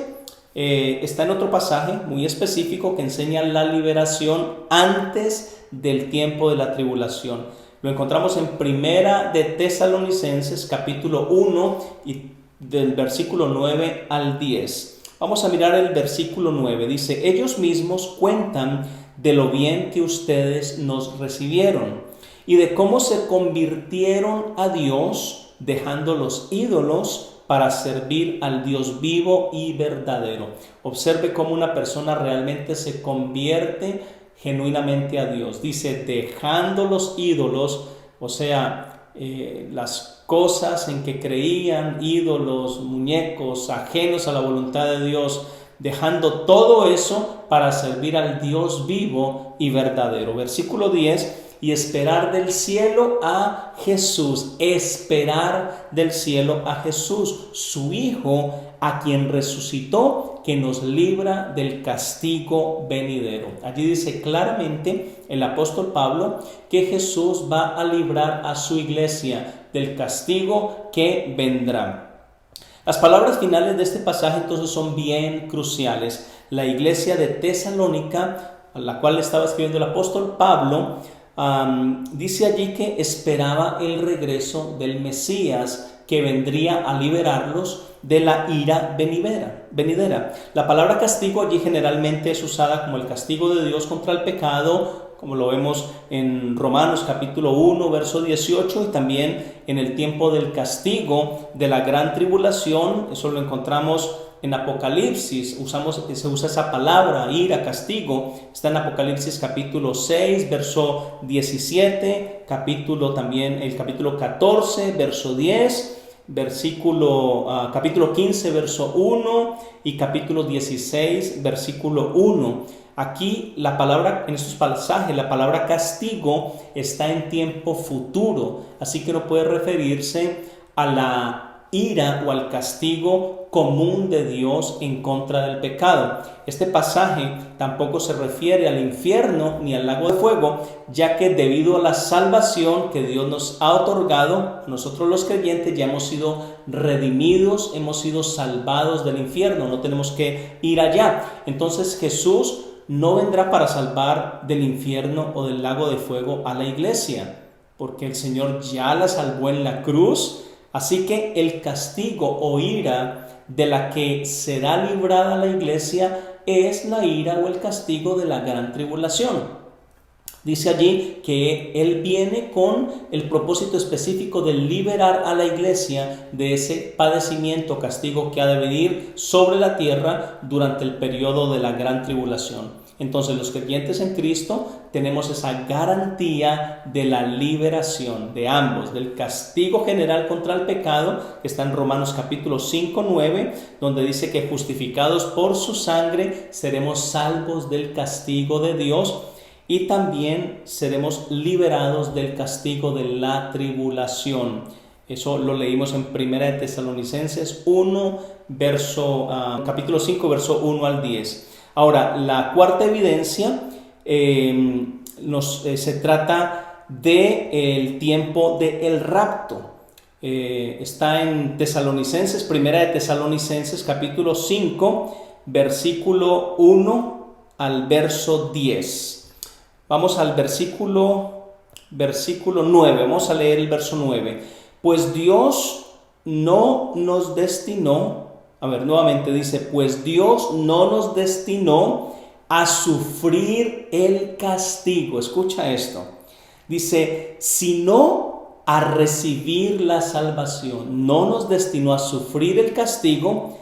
está en otro pasaje muy específico que enseña la liberación antes del tiempo de la tribulación. Lo encontramos en 1 de Tesalonicenses capítulo 1 y del versículo 9 al 10. Vamos a mirar el versículo 9. Dice, ellos mismos cuentan de lo bien que ustedes nos recibieron y de cómo se convirtieron a Dios dejando los ídolos para servir al Dios vivo y verdadero. Observe cómo una persona realmente se convierte genuinamente a Dios. Dice, dejando los ídolos, o sea, las cosas en que creían, ídolos, muñecos, ajenos a la voluntad de Dios, dejando todo eso para servir al Dios vivo y verdadero. Versículo 10, y esperar del cielo a Jesús, esperar del cielo a Jesús, su Hijo, a quien resucitó, que nos libra del castigo venidero. Allí dice claramente el apóstol Pablo que Jesús va a librar a su iglesia del castigo que vendrá. Las palabras finales de este pasaje entonces son bien cruciales. La iglesia de Tesalónica, a la cual estaba escribiendo el apóstol Pablo, dice allí que esperaba el regreso del Mesías, que vendría a liberarlos de la ira venidera. La palabra castigo allí generalmente es usada como el castigo de Dios contra el pecado, como lo vemos en Romanos capítulo 1, verso 18, y también en el tiempo del castigo de la gran tribulación. Eso lo encontramos en Apocalipsis, se usa esa palabra, ira, castigo, está en Apocalipsis capítulo 6, verso 17, también el capítulo 14, verso 10, capítulo 15, verso 1 y capítulo 16, versículo 1. Aquí la palabra, en estos pasajes, la palabra castigo está en tiempo futuro, así que no puede referirse a la ira o al castigo común de Dios en contra del pecado. Este pasaje tampoco se refiere al infierno ni al lago de fuego, ya que debido a la salvación que Dios nos ha otorgado, nosotros los creyentes ya hemos sido redimidos, hemos sido salvados del infierno, no tenemos que ir allá. Entonces Jesús no vendrá para salvar del infierno o del lago de fuego a la iglesia, porque el Señor ya la salvó en la cruz. Así que el castigo o ira de la que será librada la iglesia es la ira o el castigo de la gran tribulación. Dice allí que Él viene con el propósito específico de liberar a la iglesia de ese padecimiento, castigo que ha de venir sobre la tierra durante el periodo de la gran tribulación. Entonces los creyentes en Cristo tenemos esa garantía de la liberación de ambos, del castigo general contra el pecado, que está en Romanos capítulo 5, 9, donde dice que justificados por su sangre seremos salvos del castigo de Dios y también seremos liberados del castigo de la tribulación. Eso lo leímos en 1 de Tesalonicenses 1, capítulo 5, verso 1 al 10. Ahora, la cuarta evidencia se trata del tiempo del rapto. Está en Tesalonicenses, 1 de Tesalonicenses, capítulo 5, versículo 1 al verso 10. Vamos al versículo 9, vamos a leer el verso 9. Pues Dios no nos destinó, nuevamente dice, pues Dios no nos destinó a sufrir el castigo. Escucha esto. Dice, sino a recibir la salvación, no nos destinó a sufrir el castigo.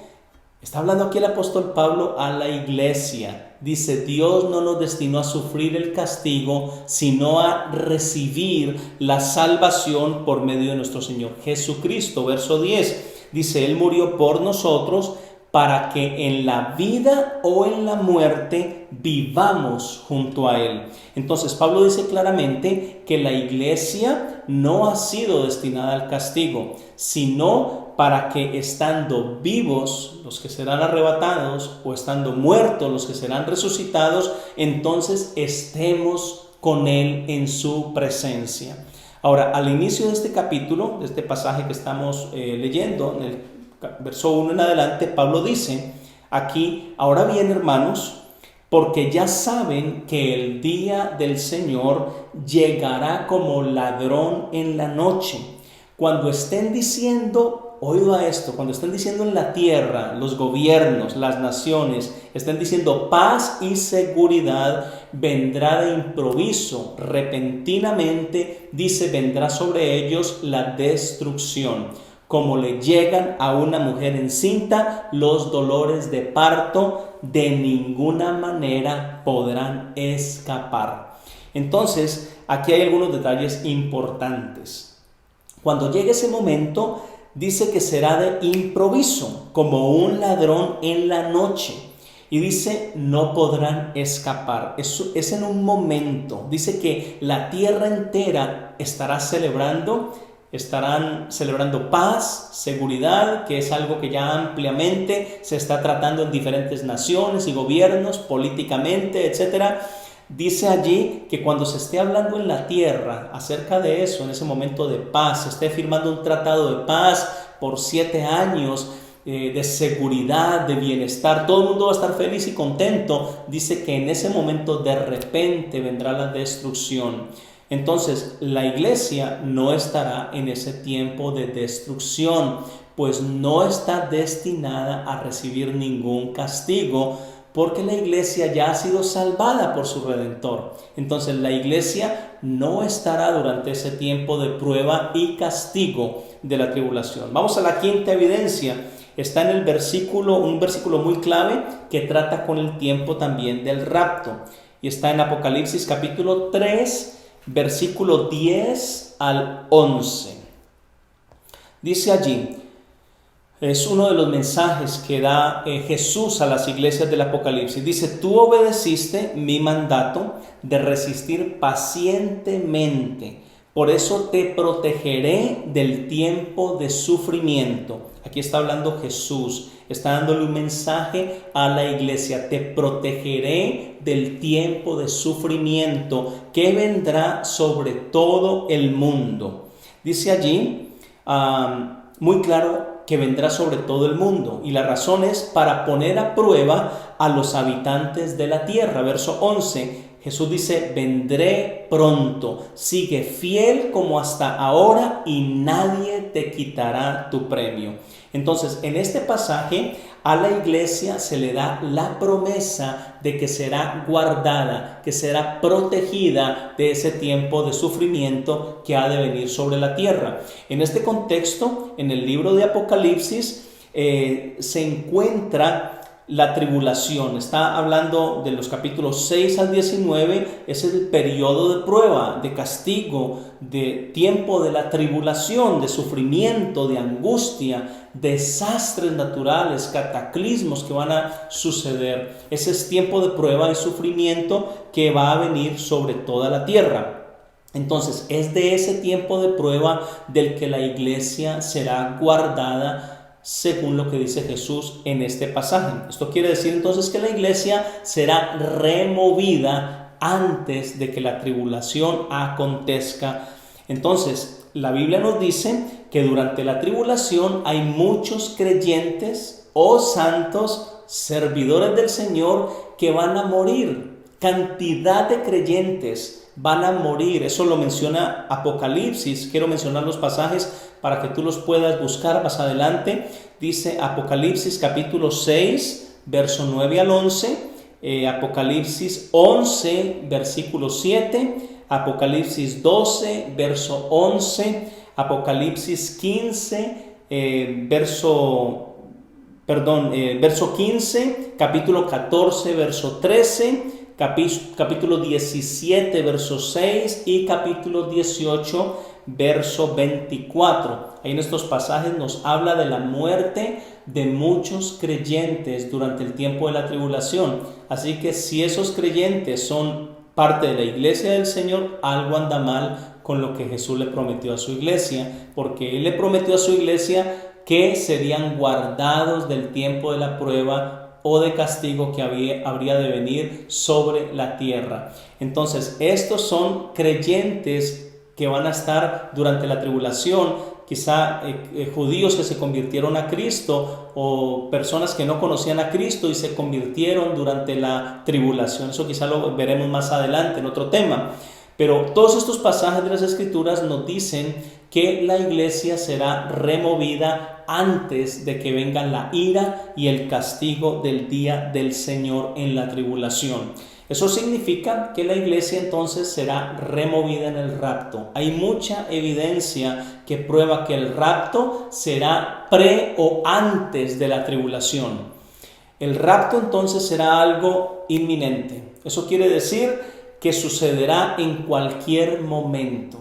Está hablando aquí el apóstol Pablo a la iglesia. Dice, Dios no nos destinó a sufrir el castigo, sino a recibir la salvación por medio de nuestro Señor Jesucristo. Verso 10, dice, Él murió por nosotros para que en la vida o en la muerte vivamos junto a Él. Entonces Pablo dice claramente que la iglesia no ha sido destinada al castigo, sino para que estando vivos los que serán arrebatados o estando muertos los que serán resucitados, entonces estemos con Él en su presencia. Ahora, al inicio de este capítulo, de este pasaje que estamos leyendo, en el verso 1 en adelante, Pablo dice aquí, ahora bien, hermanos, porque ya saben que el día del Señor llegará como ladrón en la noche. Cuando estén diciendo, oído a esto, cuando estén diciendo en la tierra, los gobiernos, las naciones, estén diciendo paz y seguridad, vendrá de improviso, repentinamente, dice, vendrá sobre ellos la destrucción. Como le llegan a una mujer encinta los dolores de parto, de ninguna manera podrán escapar. Entonces, aquí hay algunos detalles importantes. Cuando llegue ese momento, dice que será de improviso, como un ladrón en la noche. Y dice, no podrán escapar. Eso es en un momento. Dice que la tierra entera estarán celebrando paz, seguridad, que es algo que ya ampliamente se está tratando en diferentes naciones y gobiernos, políticamente, etc. Dice allí que cuando se esté hablando en la tierra acerca de eso, en ese momento de paz, se esté firmando un tratado de paz por 7 años, de seguridad, de bienestar, todo el mundo va a estar feliz y contento. Dice que en ese momento de repente vendrá la destrucción. Entonces, la iglesia no estará en ese tiempo de destrucción, pues no está destinada a recibir ningún castigo, porque la iglesia ya ha sido salvada por su Redentor. Entonces, la iglesia no estará durante ese tiempo de prueba y castigo de la tribulación. Vamos a la quinta evidencia. Está en el versículo, un versículo muy clave que trata con el tiempo también del rapto. Y está en Apocalipsis capítulo 3, versículo 10 al 11. Dice allí, es uno de los mensajes que da Jesús a las iglesias del Apocalipsis. Dice, tú obedeciste mi mandato de resistir pacientemente. Por eso te protegeré del tiempo de sufrimiento. Aquí está hablando Jesús, está dándole un mensaje a la iglesia. Te protegeré del tiempo de sufrimiento que vendrá sobre todo el mundo. Dice allí, muy claro, que vendrá sobre todo el mundo. Y la razón es para poner a prueba a los habitantes de la tierra. Verso 11. Jesús dice, vendré pronto, sigue fiel como hasta ahora y nadie te quitará tu premio. Entonces, en este pasaje a la iglesia se le da la promesa de que será guardada, que será protegida de ese tiempo de sufrimiento que ha de venir sobre la tierra. En este contexto, en el libro de Apocalipsis, se encuentra la tribulación. Está hablando de los capítulos 6 al 19, es el periodo de prueba, de castigo, de tiempo de la tribulación, de sufrimiento, de angustia, desastres naturales, cataclismos que van a suceder. Ese es tiempo de prueba y sufrimiento que va a venir sobre toda la tierra. Entonces, es de ese tiempo de prueba del que la iglesia será guardada según lo que dice Jesús en este pasaje. Esto quiere decir entonces que la iglesia será removida antes de que la tribulación acontezca. Entonces, la Biblia nos dice que durante la tribulación hay muchos creyentes o santos, servidores del Señor, que van a morir. Cantidad de creyentes van a morir. Eso lo menciona Apocalipsis. Quiero mencionar los pasajes para que tú los puedas buscar más adelante. Dice Apocalipsis capítulo 6, verso 9 al 11, Apocalipsis 11, versículo 7, Apocalipsis 12, verso 11, Apocalipsis 15, verso 15, capítulo 14, verso 13, capítulo 17, verso 6 y capítulo 18, verso 24. Ahí en estos pasajes nos habla de la muerte de muchos creyentes durante el tiempo de la tribulación. Así que si esos creyentes son parte de la iglesia del Señor, algo anda mal con lo que Jesús le prometió a su iglesia, porque Él le prometió a su iglesia que serían guardados del tiempo de la prueba o de castigo que habría de venir sobre la tierra. Entonces, estos son creyentes que van a estar durante la tribulación, quizá judíos que se convirtieron a Cristo o personas que no conocían a Cristo y se convirtieron durante la tribulación. Eso quizá lo veremos más adelante en otro tema. Pero todos estos pasajes de las Escrituras nos dicen que la iglesia será removida antes de que venga la ira y el castigo del día del Señor en la tribulación. Eso significa que la iglesia entonces será removida en el rapto. Hay mucha evidencia que prueba que el rapto será pre o antes de la tribulación. El rapto entonces será algo inminente. Eso quiere decir que sucederá en cualquier momento.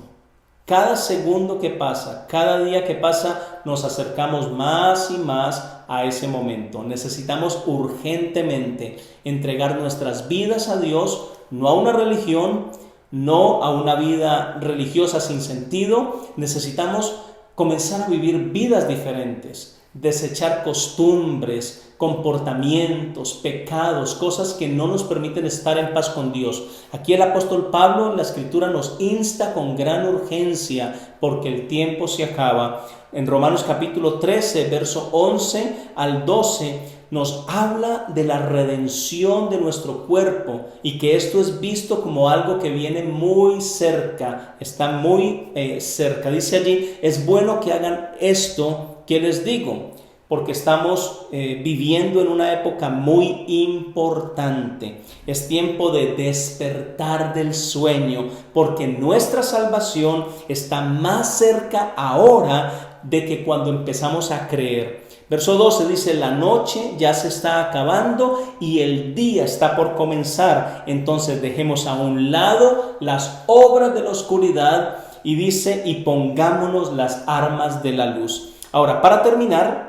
Cada segundo que pasa, cada día que pasa, nos acercamos más y más a ese momento. Necesitamos urgentemente entregar nuestras vidas a Dios, no a una religión, no a una vida religiosa sin sentido. Necesitamos comenzar a vivir vidas diferentes, desechar costumbres, comportamientos, pecados, cosas que no nos permiten estar en paz con Dios. Aquí el apóstol Pablo en la Escritura nos insta con gran urgencia porque el tiempo se acaba. En Romanos capítulo 13, verso 11 al 12, nos habla de la redención de nuestro cuerpo y que esto es visto como algo que viene muy cerca, está muy cerca. Dice allí, es bueno que hagan esto que les digo, porque estamos viviendo en una época muy importante. Es tiempo de despertar del sueño, porque nuestra salvación está más cerca ahora de que cuando empezamos a creer. Verso 12 dice, la noche ya se está acabando y el día está por comenzar. Entonces dejemos a un lado las obras de la oscuridad y dice, y pongámonos las armas de la luz. Ahora, para terminar,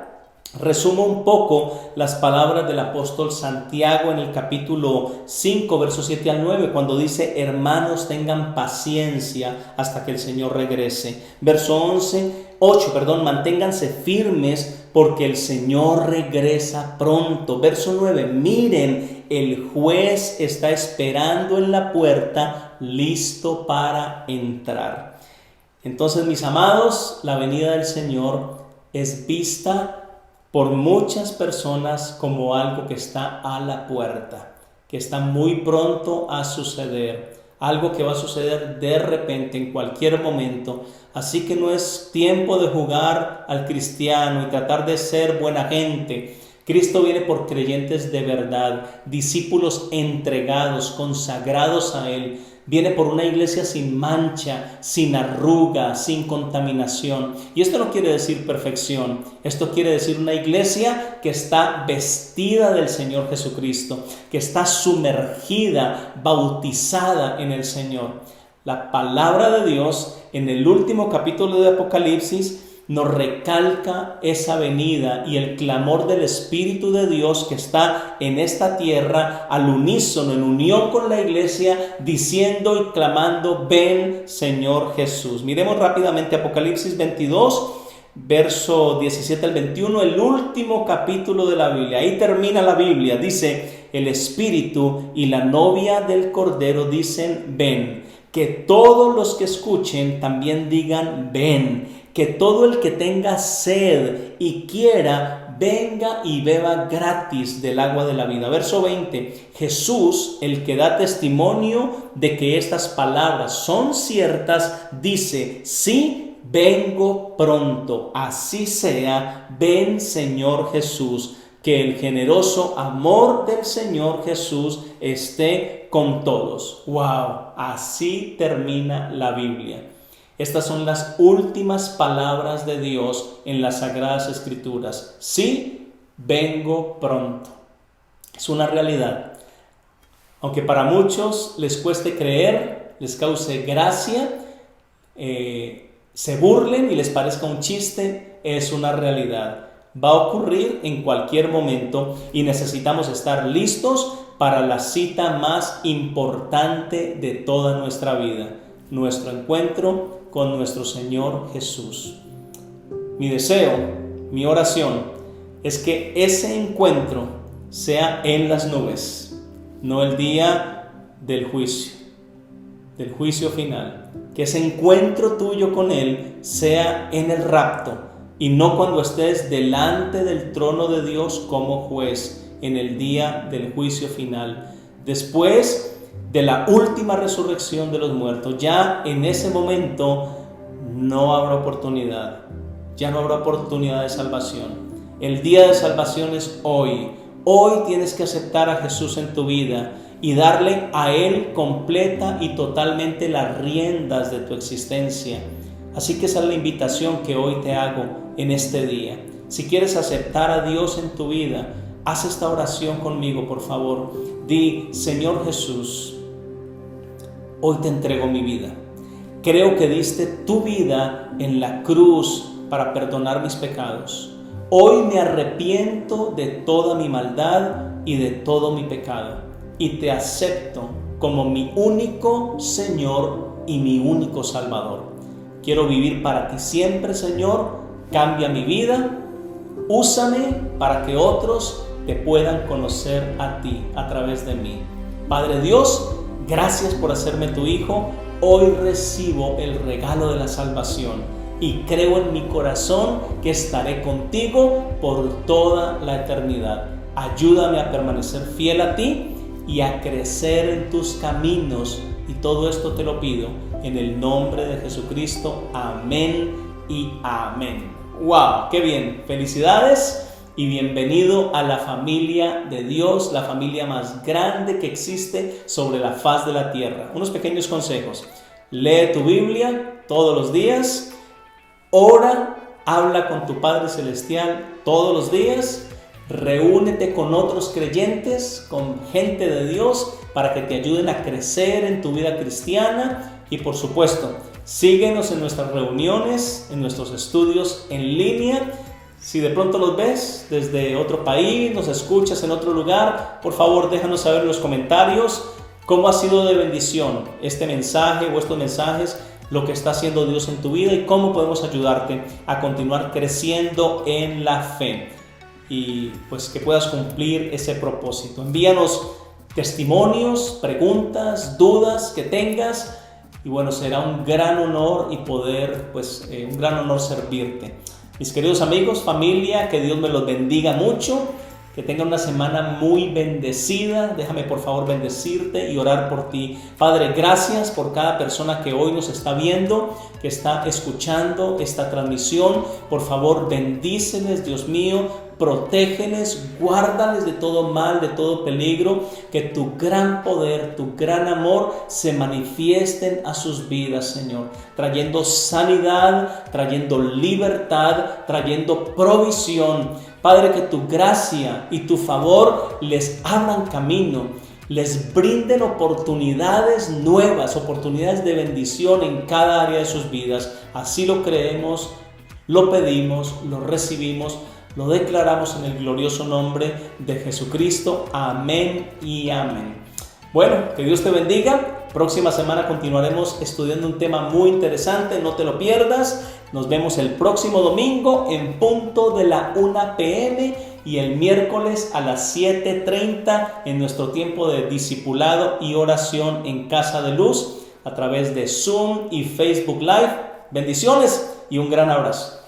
resumo un poco las palabras del apóstol Santiago en el capítulo 5, versos 7 al 9, cuando dice, hermanos, tengan paciencia hasta que el Señor regrese. Verso 8, manténganse firmes porque el Señor regresa pronto. Verso 9, miren, el juez está esperando en la puerta, listo para entrar. Entonces, mis amados, la venida del Señor es vista por muchas personas como algo que está a la puerta, que está muy pronto a suceder, algo que va a suceder de repente, en cualquier momento. Así que no es tiempo de jugar al cristiano y tratar de ser buena gente. Cristo viene por creyentes de verdad, discípulos entregados, consagrados a Él. Viene por una iglesia sin mancha, sin arruga, sin contaminación. Y esto no quiere decir perfección. Esto quiere decir una iglesia que está vestida del Señor Jesucristo, que está sumergida, bautizada en el Señor. La palabra de Dios en el último capítulo de Apocalipsis nos recalca esa venida y el clamor del Espíritu de Dios que está en esta tierra al unísono, en unión con la iglesia, diciendo y clamando, ven Señor Jesús. Miremos rápidamente Apocalipsis 22, verso 17 al 21, el último capítulo de la Biblia. Ahí termina la Biblia, dice, el Espíritu y la novia del Cordero dicen, ven. Que todos los que escuchen también digan, ven. Que todo el que tenga sed y quiera, venga y beba gratis del agua de la vida. Verso 20, Jesús, el que da testimonio de que estas palabras son ciertas, dice, sí, vengo pronto, así sea, ven Señor Jesús. Que el generoso amor del Señor Jesús esté con todos. ¡Wow! Así termina la Biblia. Estas son las últimas palabras de Dios en las Sagradas Escrituras. Sí, vengo pronto. Es una realidad. Aunque para muchos les cueste creer, les cause gracia, se burlen y les parezca un chiste, es una realidad. Va a ocurrir en cualquier momento y necesitamos estar listos para la cita más importante de toda nuestra vida, nuestro encuentro con nuestro Señor Jesús. Mi deseo, mi oración, es que ese encuentro sea en las nubes, no el día del juicio final. Que ese encuentro tuyo con Él sea en el rapto y no cuando estés delante del trono de Dios como juez en el día del juicio final. Después de la última resurrección de los muertos, ya en ese momento no habrá oportunidad, ya no habrá oportunidad de salvación. El día de salvación es hoy. Hoy tienes que aceptar a Jesús en tu vida y darle a Él completa y totalmente las riendas de tu existencia. Así que esa es la invitación que hoy te hago en este día. Si quieres aceptar a Dios en tu vida, haz esta oración conmigo, por favor. Di: Señor Jesús, hoy te entrego mi vida. Creo que diste tu vida en la cruz para perdonar mis pecados. Hoy me arrepiento de toda mi maldad y de todo mi pecado. Y te acepto como mi único Señor y mi único Salvador. Quiero vivir para ti siempre, Señor. Cambia mi vida. Úsame para que otros te puedan conocer a ti a través de mí. Padre Dios, gracias por hacerme tu hijo. Hoy recibo el regalo de la salvación y creo en mi corazón que estaré contigo por toda la eternidad. Ayúdame a permanecer fiel a ti y a crecer en tus caminos. Y todo esto te lo pido en el nombre de Jesucristo. Amén y amén. ¡Wow! ¡Qué bien! Felicidades y bienvenido a la familia de Dios, la familia más grande que existe sobre la faz de la tierra. Unos pequeños consejos. Lee tu Biblia todos los días. Ora, habla con tu Padre Celestial todos los días. Reúnete con otros creyentes, con gente de Dios, para que te ayuden a crecer en tu vida cristiana. Y por supuesto, síguenos en nuestras reuniones, en nuestros estudios en línea. Si de pronto los ves desde otro país, nos escuchas en otro lugar, por favor déjanos saber en los comentarios cómo ha sido de bendición este mensaje o estos mensajes, lo que está haciendo Dios en tu vida y cómo podemos ayudarte a continuar creciendo en la fe. Y pues que puedas cumplir ese propósito. Envíanos testimonios, preguntas, dudas que tengas y bueno, será un gran honor y poder, un gran honor servirte. Mis queridos amigos, familia, que Dios me los bendiga mucho, que tengan una semana muy bendecida. Déjame por favor bendecirte y orar por ti. Padre, gracias por cada persona que hoy nos está viendo, que está escuchando esta transmisión. Por favor, bendíceles, Dios mío. Protégeles, guárdales de todo mal, de todo peligro, que tu gran poder, tu gran amor se manifiesten a sus vidas, Señor, trayendo sanidad, trayendo libertad, trayendo provisión. Padre, que tu gracia y tu favor les abran camino, les brinden oportunidades nuevas, oportunidades de bendición en cada área de sus vidas. Así lo creemos, lo pedimos, lo recibimos. Lo declaramos en el glorioso nombre de Jesucristo. Amén y amén. Bueno, que Dios te bendiga. Próxima semana continuaremos estudiando un tema muy interesante. No te lo pierdas. Nos vemos el próximo domingo en punto de la 1 p.m. y el miércoles a las 7:30 en nuestro tiempo de discipulado y oración en Casa de Luz a través de Zoom y Facebook Live. Bendiciones y un gran abrazo.